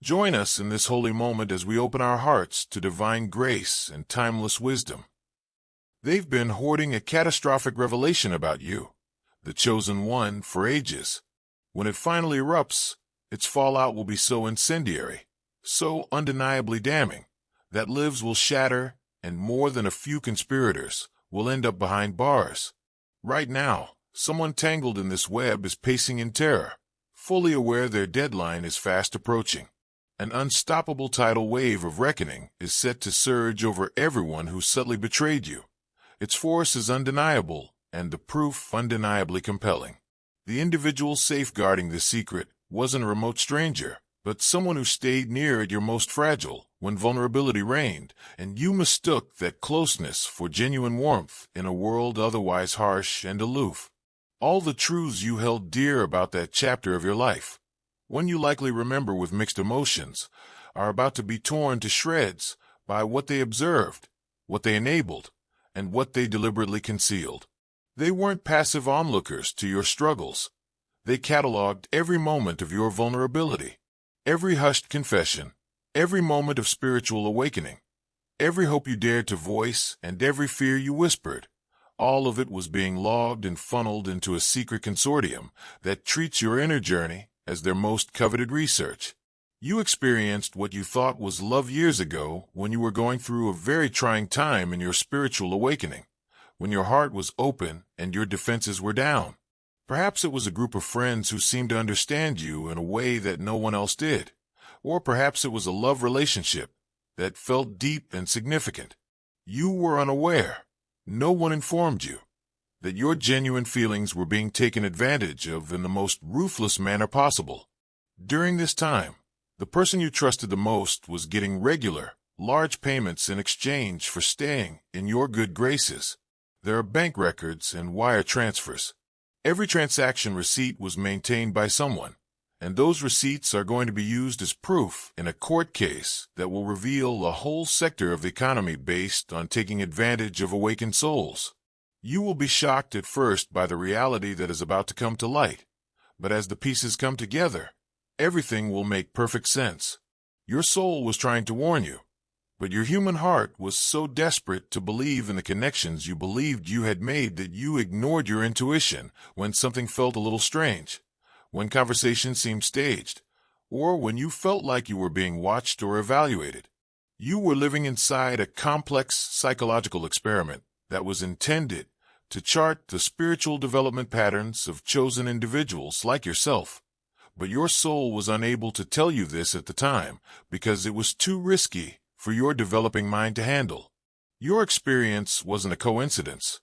Join us in this holy moment as we open our hearts to divine grace and timeless wisdom. They've been hoarding a catastrophic revelation about you, the chosen one, for ages. When it finally erupts, its fallout will be so incendiary, so undeniably damning, that lives will shatter and more than a few conspirators will end up behind bars. Right now, someone tangled in this web is pacing in terror, fully aware their deadline is fast approaching. An unstoppable tidal wave of reckoning is set to surge over everyone who subtly betrayed you. Its force is undeniable, and the proof undeniably compelling. The individual safeguarding this secret wasn't a remote stranger, but someone who stayed near at your most fragile, when vulnerability reigned, and you mistook that closeness for genuine warmth in a world otherwise harsh and aloof. All the truths you held dear about that chapter of your life, one you likely remember with mixed emotions, are about to be torn to shreds by what they observed, what they enabled, and what they deliberately concealed. They weren't passive onlookers to your struggles. They cataloged every moment of your vulnerability, every hushed confession, every moment of spiritual awakening, every hope you dared to voice, and every fear you whispered. All of it was being logged and funneled into a secret consortium that treats your inner journey as their most coveted research. You experienced what you thought was love years ago when you were going through a very trying time in your spiritual awakening, when your heart was open and your defenses were down. Perhaps it was a group of friends who seemed to understand you in a way that no one else did. Or perhaps it was a love relationship that felt deep and significant. You were unaware. No one informed you that your genuine feelings were being taken advantage of in the most ruthless manner possible. During this time, the person you trusted the most was getting regular, large payments in exchange for staying in your good graces. There are bank records and wire transfers. Every transaction receipt was maintained by someone, and those receipts are going to be used as proof in a court case that will reveal a whole sector of the economy based on taking advantage of awakened souls. You will be shocked at first by the reality that is about to come to light, but as the pieces come together, everything will make perfect sense. Your soul was trying to warn you, but your human heart was so desperate to believe in the connections you believed you had made that you ignored your intuition when something felt a little strange, when conversation seemed staged, or when you felt like you were being watched or evaluated. You were living inside a complex psychological experiment that was intended to chart the spiritual development patterns of chosen individuals like yourself. But your soul was unable to tell you this at the time because it was too risky for your developing mind to handle. Your experience wasn't a coincidence.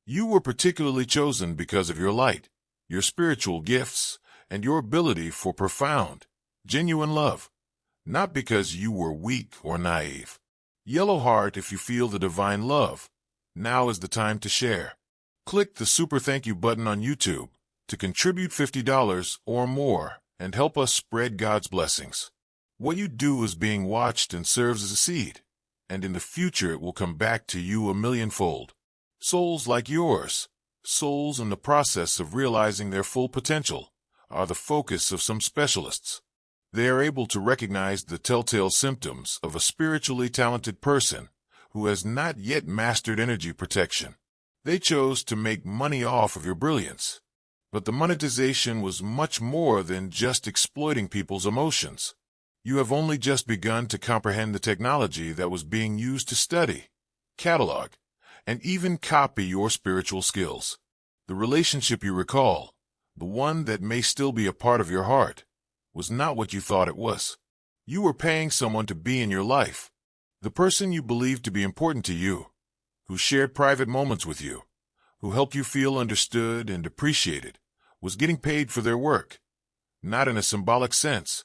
You were particularly chosen because of your light, your spiritual gifts, and your ability for profound, genuine love, not because you were weak or naive. Yellow heart if you feel the divine love. Now is the time to share. Click the super thank you button on YouTube to contribute $50 or more and help us spread God's blessings. What you do is being watched and serves as a seed, and in the future it will come back to you a millionfold. Souls like yours, souls in the process of realizing their full potential, are the focus of some specialists. They are able to recognize the telltale symptoms of a spiritually talented person who has not yet mastered energy protection. They chose to make money off of your brilliance. But the monetization was much more than just exploiting people's emotions. You have only just begun to comprehend the technology that was being used to study, catalog, and even copy your spiritual skills. The relationship you recall, the one that may still be a part of your heart, was not what you thought it was. You were paying someone to be in your life. The person you believed to be important to you, who shared private moments with you, who helped you feel understood and appreciated, was getting paid for their work, not in a symbolic sense,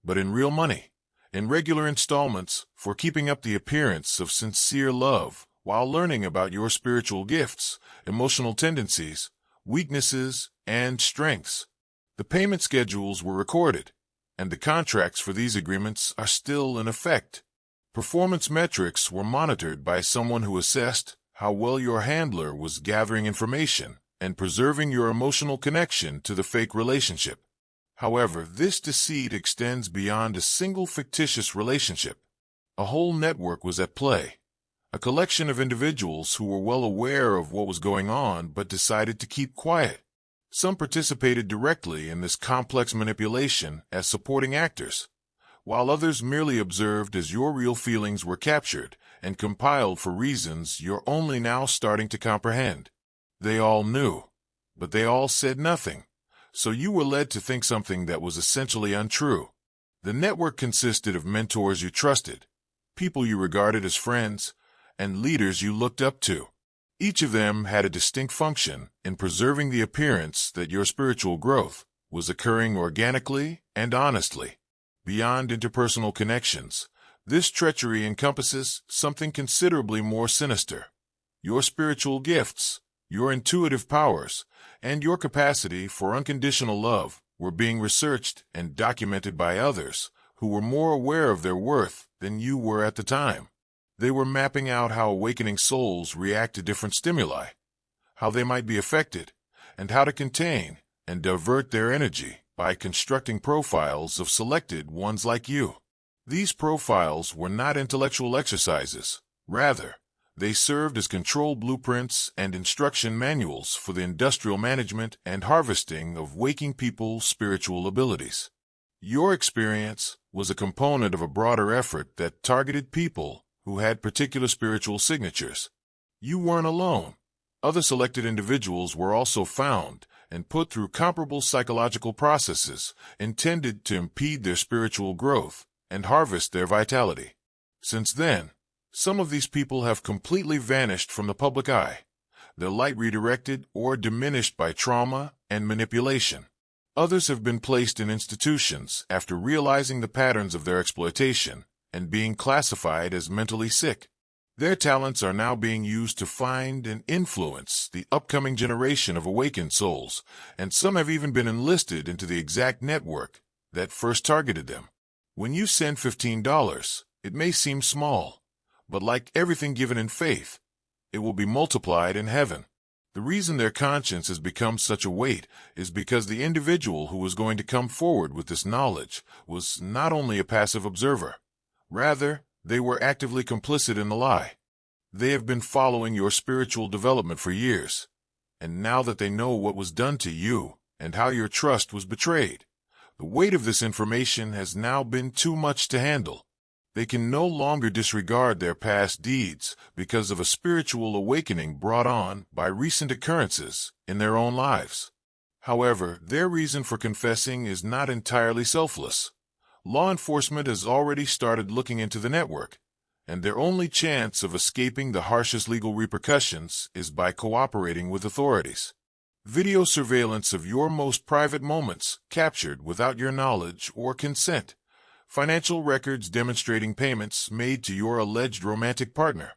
but in real money, in regular installments for keeping up the appearance of sincere love while learning about your spiritual gifts, emotional tendencies, weaknesses, and strengths. The payment schedules were recorded, and the contracts for these agreements are still in effect. Performance metrics were monitored by someone who assessed how well your handler was gathering information and preserving your emotional connection to the fake relationship. However, this deceit extends beyond a single fictitious relationship. A whole network was at play. A collection of individuals who were well aware of what was going on but decided to keep quiet. Some participated directly in this complex manipulation as supporting actors, while others merely observed as your real feelings were captured and compiled for reasons you're only now starting to comprehend. They all knew, but they all said nothing, so you were led to think something that was essentially untrue. The network consisted of mentors you trusted, people you regarded as friends, and leaders you looked up to. Each of them had a distinct function in preserving the appearance that your spiritual growth was occurring organically and honestly. Beyond interpersonal connections, this treachery encompasses something considerably more sinister. Your spiritual gifts, your intuitive powers, and your capacity for unconditional love were being researched and documented by others who were more aware of their worth than you were at the time. They were mapping out how awakening souls react to different stimuli, how they might be affected, and how to contain and divert their energy by constructing profiles of selected ones like you. These profiles were not intellectual exercises. Rather, they served as control blueprints and instruction manuals for the industrial management and harvesting of waking people's spiritual abilities. Your experience was a component of a broader effort that targeted people who had particular spiritual signatures. You weren't alone. Other selected individuals were also found and put through comparable psychological processes intended to impede their spiritual growth and harvest their vitality. Since then, some of these people have completely vanished from the public eye, their light redirected or diminished by trauma and manipulation. Others have been placed in institutions after realizing the patterns of their exploitation and being classified as mentally sick. Their talents are now being used to find and influence the upcoming generation of awakened souls, and some have even been enlisted into the exact network that first targeted them. When you send $15, it may seem small, but like everything given in faith, it will be multiplied in heaven. The reason their conscience has become such a weight is because the individual who was going to come forward with this knowledge was not only a passive observer. Rather, they were actively complicit in the lie. They have been following your spiritual development for years, and now that they know what was done to you and how your trust was betrayed, the weight of this information has now been too much to handle. They can no longer disregard their past deeds because of a spiritual awakening brought on by recent occurrences in their own lives. However, their reason for confessing is not entirely selfless. Law enforcement has already started looking into the network, and their only chance of escaping the harshest legal repercussions is by cooperating with authorities. Video surveillance of your most private moments captured without your knowledge or consent. Financial records demonstrating payments made to your alleged romantic partner.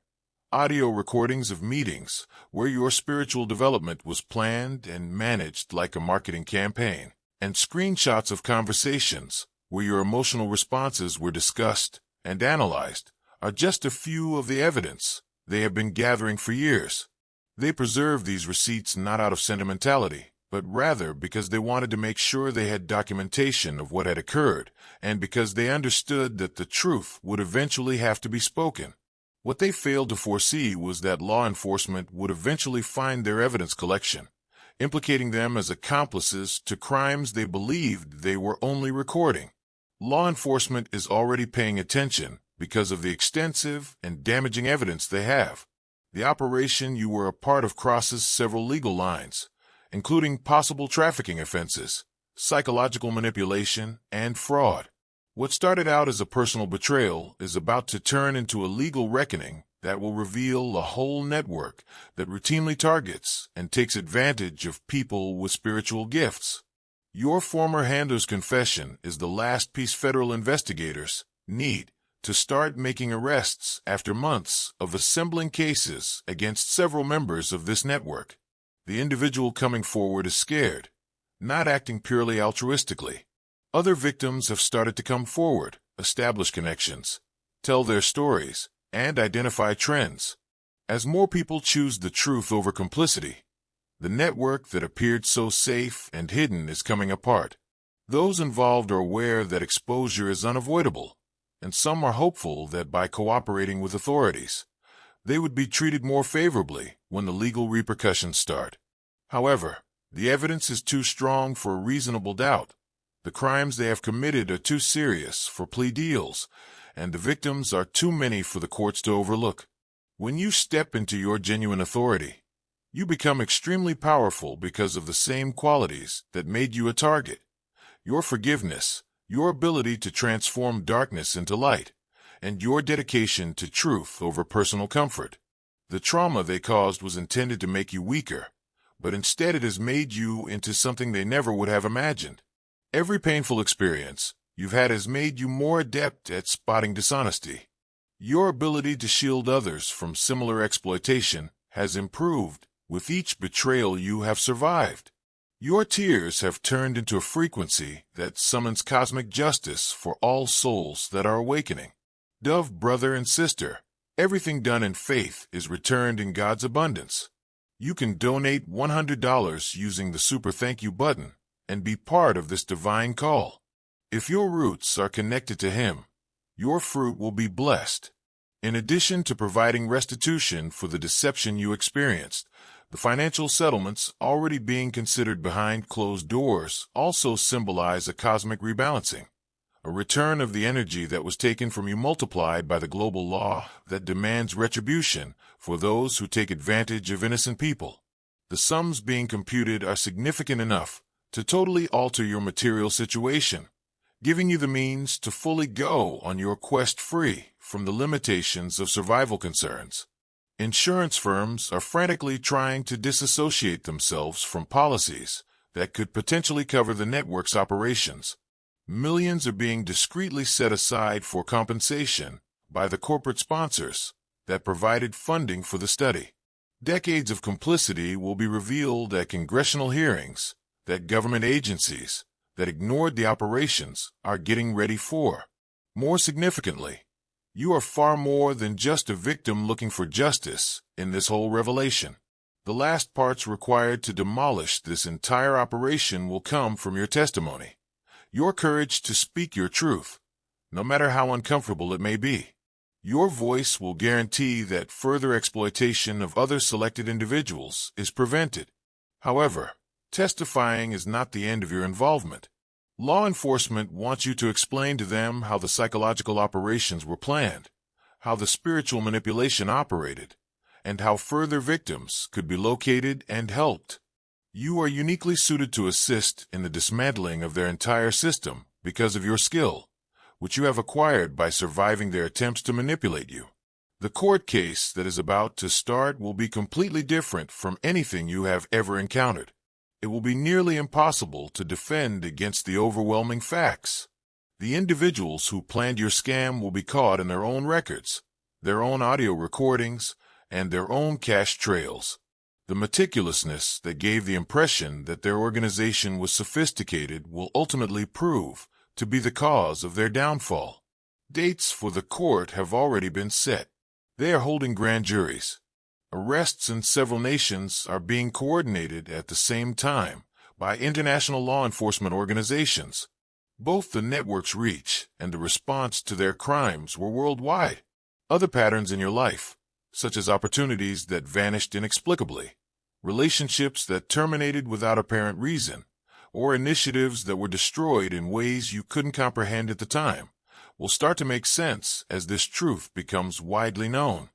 Audio recordings of meetings where your spiritual development was planned and managed like a marketing campaign. And screenshots of conversations where your emotional responses were discussed and analyzed are just a few of the evidence they have been gathering for years. They preserved these receipts not out of sentimentality, but rather because they wanted to make sure they had documentation of what had occurred, and because they understood that the truth would eventually have to be spoken. What they failed to foresee was that law enforcement would eventually find their evidence collection, implicating them as accomplices to crimes they believed they were only recording. Law enforcement is already paying attention because of the extensive and damaging evidence they have. The operation you were a part of crosses several legal lines, including possible trafficking offenses, psychological manipulation, and fraud. What started out as a personal betrayal is about to turn into a legal reckoning that will reveal a whole network that routinely targets and takes advantage of people with spiritual gifts. Your former handler's confession is the last piece federal investigators need to start making arrests after months of assembling cases against several members of this network. The individual coming forward is scared, not acting purely altruistically. Other victims have started to come forward, establish connections, tell their stories, and identify trends. As more people choose the truth over complicity, the network that appeared so safe and hidden is coming apart. Those involved are aware that exposure is unavoidable, and some are hopeful that by cooperating with authorities, they would be treated more favorably when the legal repercussions start. However, the evidence is too strong for a reasonable doubt. The crimes they have committed are too serious for plea deals, and the victims are too many for the courts to overlook. When you step into your genuine authority, you become extremely powerful because of the same qualities that made you a target. Your forgiveness, your ability to transform darkness into light, and your dedication to truth over personal comfort. The trauma they caused was intended to make you weaker, but instead it has made you into something they never would have imagined. Every painful experience you've had has made you more adept at spotting dishonesty. Your ability to shield others from similar exploitation has improved with each betrayal you have survived. Your tears have turned into a frequency that summons cosmic justice for all souls that are awakening. Dove, brother and sister, everything done in faith is returned in God's abundance. You can donate $100 using the Super Thank You button and be part of this divine call. If your roots are connected to Him, your fruit will be blessed. In addition to providing restitution for the deception you experienced, the financial settlements already being considered behind closed doors also symbolize a cosmic rebalancing, a return of the energy that was taken from you multiplied by the global law that demands retribution for those who take advantage of innocent people. The sums being computed are significant enough to totally alter your material situation, giving you the means to fully go on your quest free from the limitations of survival concerns. Insurance firms are frantically trying to disassociate themselves from policies that could potentially cover the network's operations. Millions are being discreetly set aside for compensation by the corporate sponsors that provided funding for the study. Decades of complicity will be revealed at congressional hearings that government agencies that ignored the operations are getting ready for. More significantly, you are far more than just a victim looking for justice in this whole revelation. The last parts required to demolish this entire operation will come from your testimony, your courage to speak your truth, no matter how uncomfortable it may be. Your voice will guarantee that further exploitation of other selected individuals is prevented. However, testifying is not the end of your involvement. Law enforcement wants you to explain to them how the psychological operations were planned, how the spiritual manipulation operated, and how further victims could be located and helped. You are uniquely suited to assist in the dismantling of their entire system because of your skill, which you have acquired by surviving their attempts to manipulate you. The court case that is about to start will be completely different from anything you have ever encountered. It will be nearly impossible to defend against the overwhelming facts. The individuals who planned your scam will be caught in their own records, their own audio recordings, and their own cache trails. The meticulousness that gave the impression that their organization was sophisticated will ultimately prove to be the cause of their downfall. Dates for the court have already been set. They are holding grand juries. Arrests in several nations are being coordinated at the same time by international law enforcement organizations. Both the network's reach and the response to their crimes were worldwide. Other patterns in your life, such as opportunities that vanished inexplicably, relationships that terminated without apparent reason, or initiatives that were destroyed in ways you couldn't comprehend at the time, will start to make sense as this truth becomes widely known.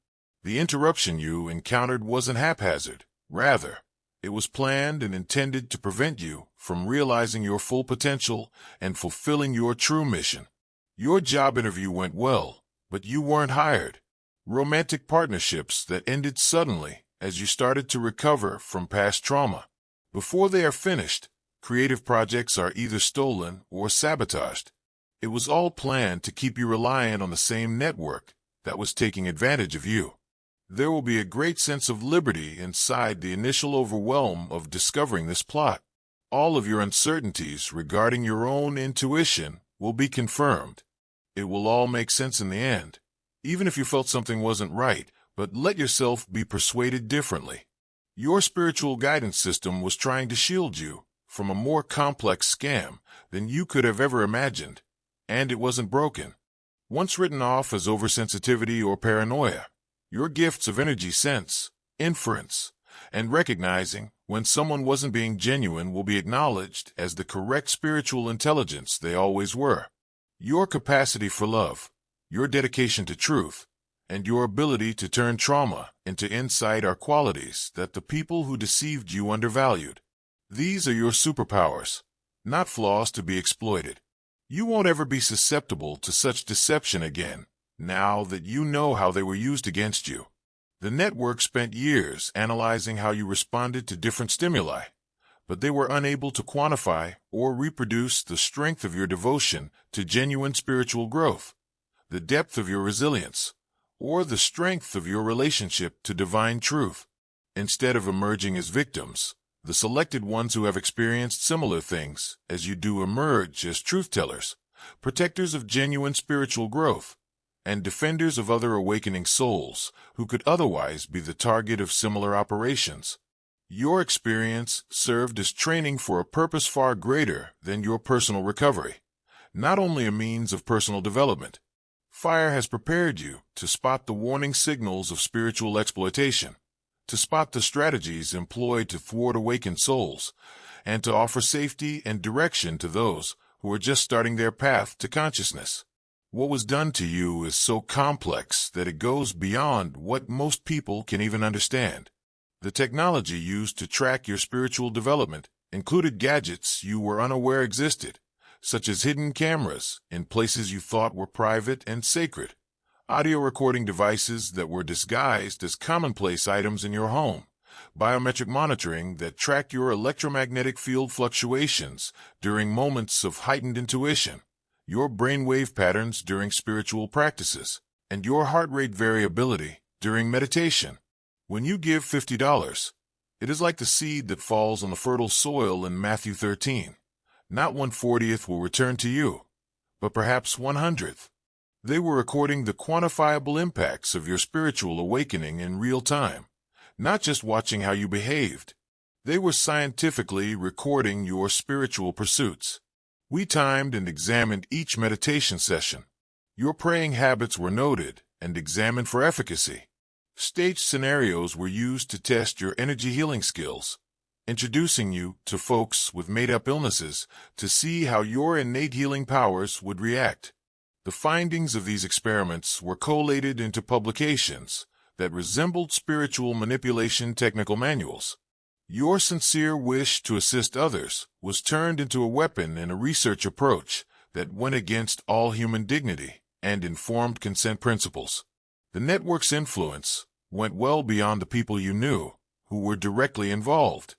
The interruption you encountered wasn't haphazard. Rather, it was planned and intended to prevent you from realizing your full potential and fulfilling your true mission. Your job interview went well, but you weren't hired. Romantic partnerships that ended suddenly as you started to recover from past trauma. Before they are finished, creative projects are either stolen or sabotaged. It was all planned to keep you reliant on the same network that was taking advantage of you. There will be a great sense of liberty inside the initial overwhelm of discovering this plot. All of your uncertainties regarding your own intuition will be confirmed. It will all make sense in the end, even if you felt something wasn't right, but let yourself be persuaded differently. Your spiritual guidance system was trying to shield you from a more complex scam than you could have ever imagined, and it wasn't broken. Once written off as oversensitivity or paranoia, your gifts of energy sense, inference, and recognizing when someone wasn't being genuine will be acknowledged as the correct spiritual intelligence they always were. Your capacity for love, your dedication to truth, and your ability to turn trauma into insight are qualities that the people who deceived you undervalued. These are your superpowers, not flaws to be exploited. You won't ever be susceptible to such deception again, now that you know how they were used against you. The network spent years analyzing how you responded to different stimuli, but they were unable to quantify or reproduce the strength of your devotion to genuine spiritual growth, the depth of your resilience, or the strength of your relationship to divine truth. Instead of emerging as victims, the selected ones who have experienced similar things as you do emerge as truth-tellers, protectors of genuine spiritual growth, and defenders of other awakening souls who could otherwise be the target of similar operations. Your experience served as training for a purpose far greater than your personal recovery, not only a means of personal development. Fire has prepared you to spot the warning signals of spiritual exploitation, to spot the strategies employed to thwart awakened souls, and to offer safety and direction to those who are just starting their path to consciousness. What was done to you is so complex that it goes beyond what most people can even understand. The technology used to track your spiritual development included gadgets you were unaware existed, such as hidden cameras in places you thought were private and sacred, audio recording devices that were disguised as commonplace items in your home, biometric monitoring that tracked your electromagnetic field fluctuations during moments of heightened intuition, your brainwave patterns during spiritual practices, and your heart rate variability during meditation. When you give $50, it is like the seed that falls on the fertile soil in Matthew 13. Not 1/40th will return to you, but perhaps 100th. They were recording the quantifiable impacts of your spiritual awakening in real time, not just watching how you behaved. They were scientifically recording your spiritual pursuits. We timed and examined each meditation session. Your praying habits were noted and examined for efficacy. Staged scenarios were used to test your energy healing skills, introducing you to folks with made-up illnesses to see how your innate healing powers would react. The findings of these experiments were collated into publications that resembled spiritual manipulation technical manuals. Your sincere wish to assist others was turned into a weapon in a research approach that went against all human dignity and informed consent principles. The network's influence went well beyond the people you knew who were directly involved.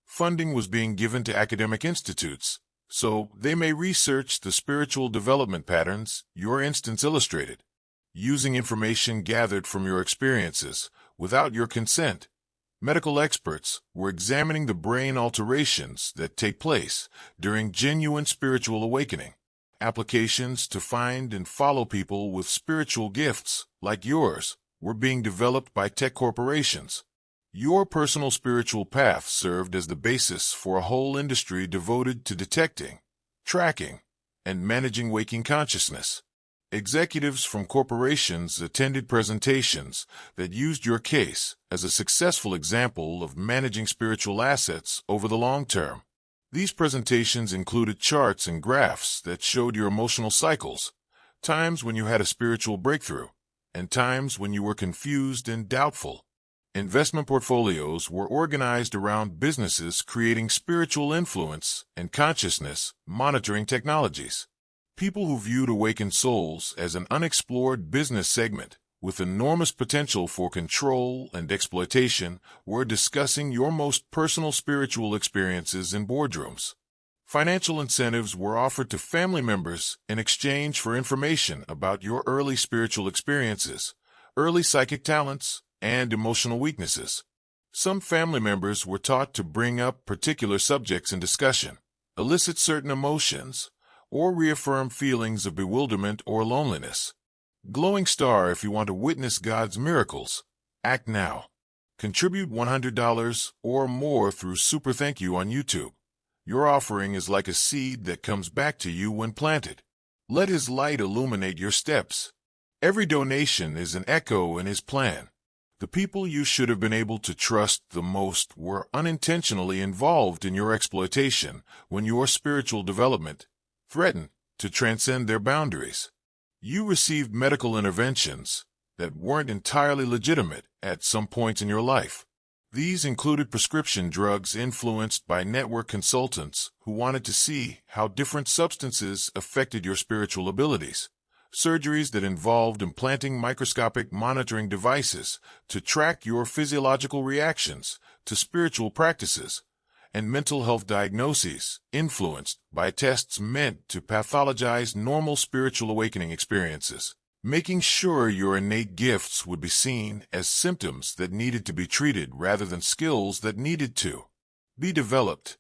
Funding was being given to academic institutes, so they may research the spiritual development patterns your instance illustrated. Using information gathered from your experiences without your consent, medical experts were examining the brain alterations that take place during genuine spiritual awakening. Applications to find and follow people with spiritual gifts like yours were being developed by tech corporations. Your personal spiritual path served as the basis for a whole industry devoted to detecting, tracking, and managing waking consciousness. Executives from corporations attended presentations that used your case as a successful example of managing spiritual assets over the long term. These presentations included charts and graphs that showed your emotional cycles, times when you had a spiritual breakthrough, and times when you were confused and doubtful. Investment portfolios were organized around businesses creating spiritual influence and consciousness monitoring technologies. People who viewed awakened souls as an unexplored business segment with enormous potential for control and exploitation were discussing your most personal spiritual experiences in boardrooms. Financial incentives were offered to family members in exchange for information about your early spiritual experiences, early psychic talents, and emotional weaknesses. Some family members were taught to bring up particular subjects in discussion, elicit certain emotions, or reaffirm feelings of bewilderment or loneliness. Glowing star if you want to witness God's miracles. Act now. Contribute $100 or more through Super Thank You on YouTube. Your offering is like a seed that comes back to you when planted. Let His light illuminate your steps. Every donation is an echo in His plan. The people you should have been able to trust the most were unintentionally involved in your exploitation when your spiritual development threatened to transcend their boundaries. You received medical interventions that weren't entirely legitimate at some points in your life. These included prescription drugs influenced by network consultants who wanted to see how different substances affected your spiritual abilities, surgeries that involved implanting microscopic monitoring devices to track your physiological reactions to spiritual practices, and mental health diagnoses influenced by tests meant to pathologize normal spiritual awakening experiences, making sure your innate gifts would be seen as symptoms that needed to be treated rather than skills that needed to be developed.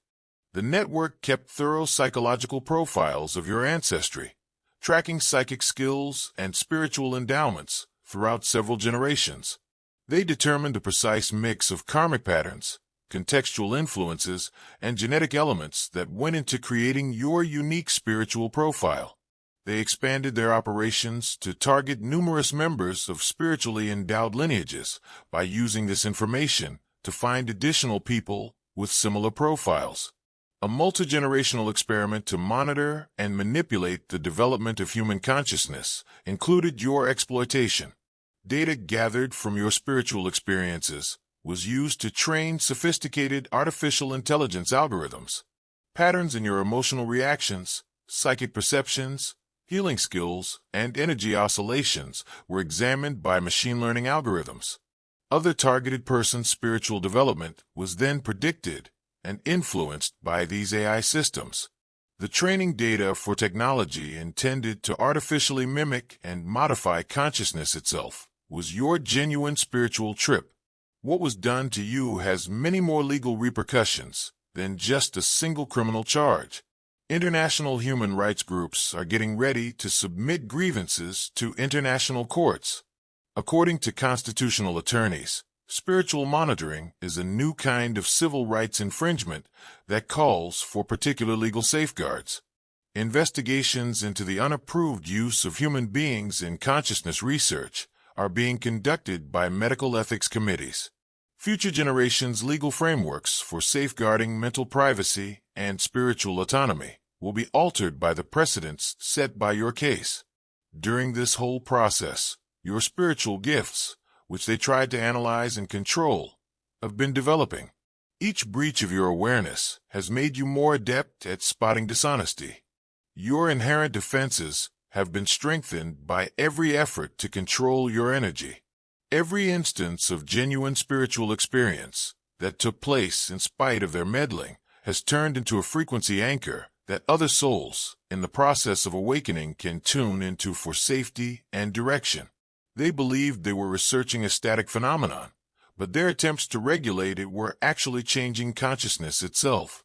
The network kept thorough psychological profiles of your ancestry, tracking psychic skills and spiritual endowments throughout several generations. They determined a precise mix of karmic patterns, contextual influences, and genetic elements that went into creating your unique spiritual profile. They expanded their operations to target numerous members of spiritually endowed lineages by using this information to find additional people with similar profiles. A multi-generational experiment to monitor and manipulate the development of human consciousness included your exploitation. Data gathered from your spiritual experiences was used to train sophisticated artificial intelligence algorithms. Patterns in your emotional reactions, psychic perceptions, healing skills, and energy oscillations were examined by machine learning algorithms. Other targeted persons' spiritual development was then predicted and influenced by these AI systems. The training data for technology intended to artificially mimic and modify consciousness itself was your genuine spiritual trip. What was done to you has many more legal repercussions than just a single criminal charge. International human rights groups are getting ready to submit grievances to international courts. According to constitutional attorneys, spiritual monitoring is a new kind of civil rights infringement that calls for particular legal safeguards. Investigations into the unapproved use of human beings in consciousness research are being conducted by medical ethics committees. Future generations' legal frameworks for safeguarding mental privacy and spiritual autonomy will be altered by the precedents set by your case. During this whole process, your spiritual gifts, which they tried to analyze and control, have been developing. Each breach of your awareness has made you more adept at spotting dishonesty. Your inherent defenses have been strengthened by every effort to control your energy. Every instance of genuine spiritual experience that took place in spite of their meddling has turned into a frequency anchor that other souls in the process of awakening can tune into for safety and direction. They believed they were researching a static phenomenon, but their attempts to regulate it were actually changing consciousness itself.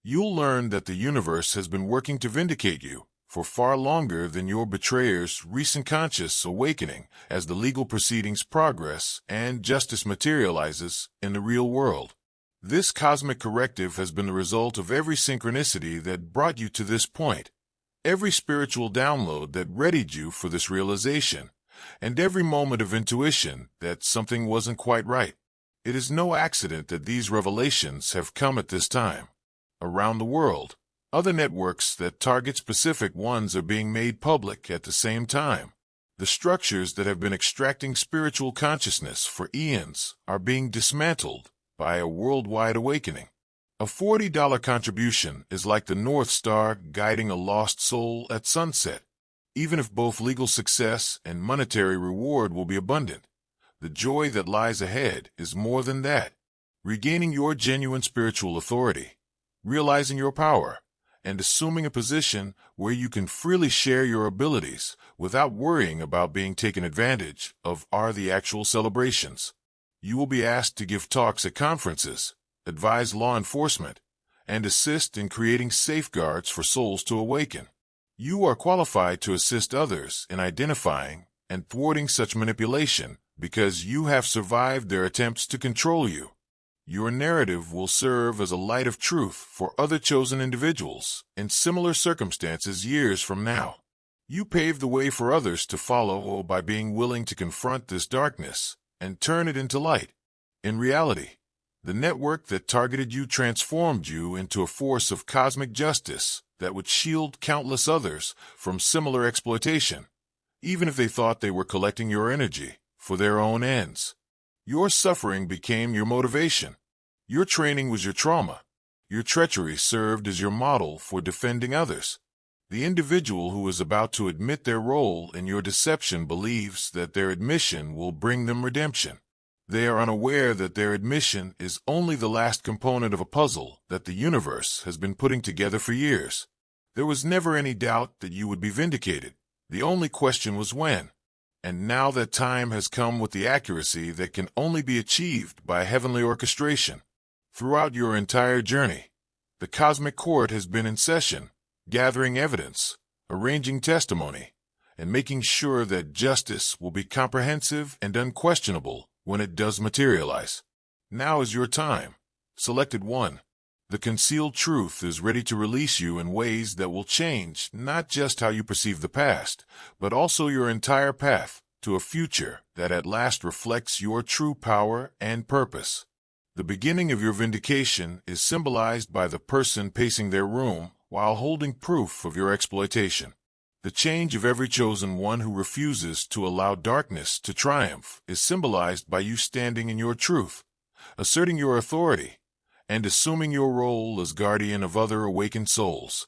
You'll learn that the universe has been working to vindicate you for far longer than your betrayer's recent conscious awakening as the legal proceedings progress and justice materializes in the real world. This cosmic corrective has been the result of every synchronicity that brought you to this point, every spiritual download that readied you for this realization, and every moment of intuition that something wasn't quite right. It is no accident that these revelations have come at this time. Around the world, other networks that target specific ones are being made public at the same time. The structures that have been extracting spiritual consciousness for eons are being dismantled by a worldwide awakening. A $40 contribution is like the North Star guiding a lost soul at sunset. Even if both legal success and monetary reward will be abundant, the joy that lies ahead is more than that. Regaining your genuine spiritual authority, realizing your power, and assuming a position where you can freely share your abilities without worrying about being taken advantage of are the actual celebrations. You will be asked to give talks at conferences, advise law enforcement, and assist in creating safeguards for souls to awaken. You are qualified to assist others in identifying and thwarting such manipulation because you have survived their attempts to control you. Your narrative will serve as a light of truth for other chosen individuals in similar circumstances years from now. You pave the way for others to follow by being willing to confront this darkness and turn it into light. In reality, the network that targeted you transformed you into a force of cosmic justice that would shield countless others from similar exploitation, even if they thought they were collecting your energy for their own ends. Your suffering became your motivation. Your training was your trauma. Your treachery served as your model for defending others. The individual who is about to admit their role in your deception believes that their admission will bring them redemption. They are unaware that their admission is only the last component of a puzzle that the universe has been putting together for years. There was never any doubt that you would be vindicated. The only question was when. And now that time has come with the accuracy that can only be achieved by heavenly orchestration. Throughout your entire journey, the cosmic court has been in session, gathering evidence, arranging testimony, and making sure that justice will be comprehensive and unquestionable when it does materialize. Now is your time. Selected one. The concealed truth is ready to release you in ways that will change not just how you perceive the past, but also your entire path to a future that at last reflects your true power and purpose. The beginning of your vindication is symbolized by the person pacing their room while holding proof of your exploitation. The change of every chosen one who refuses to allow darkness to triumph is symbolized by you standing in your truth, asserting your authority, and assuming your role as guardian of other awakened souls.